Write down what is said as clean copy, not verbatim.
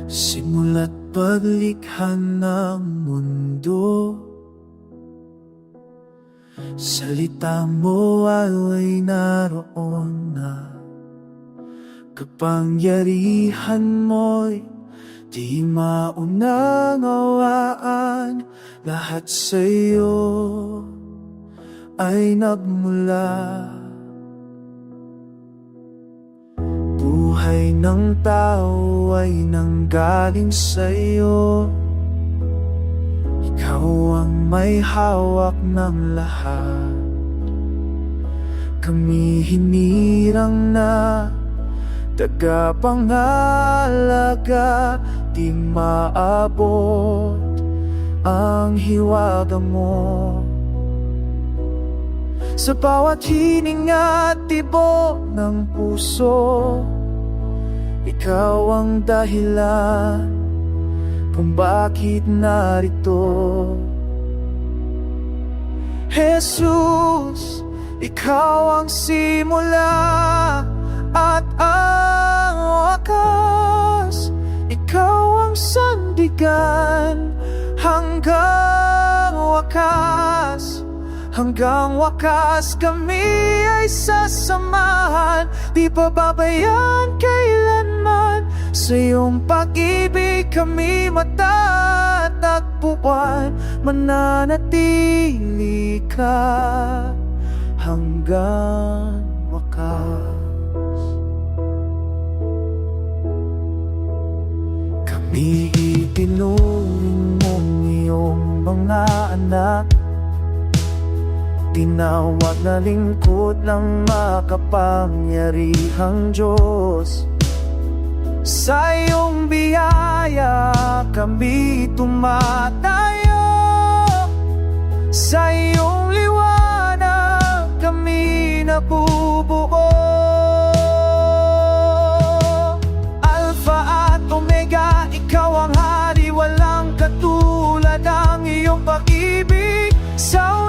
Simula't paglikha ng mundo, salita mo ay naroon na. Kapangyarihan mo'y di maunawaan. Lahat sa'yo ay nagmula. Buhay ng tao ay nanggaling sa'yo. Ikaw ang may hawak ng lahat. Kami hinirang na tagapangalaga, di maabot ang hiwaga mo. Sa bawat hininga at tibok ng puso, ikaw ang dahilan kung bakit narito. Jesus, ikaw ang simula at ang wakas. Ikaw ang sandigan hanggang wakas. Hanggang wakas kami ay sasamahan, di pababayaan kailanman. Sa iyong pag-ibig kami matatagpuan. Mananatili ka hanggang wakas. Kami itinuring mong iyong mga anak, tinawag na lingkod ng makapangyarihang Diyos. Sa iyong biyaya kami tumatayo, sa iyong liwanag kami nabubuo. Alpha at Omega, ikaw ang hari, walang katulad ang iyong pag-ibig. Sa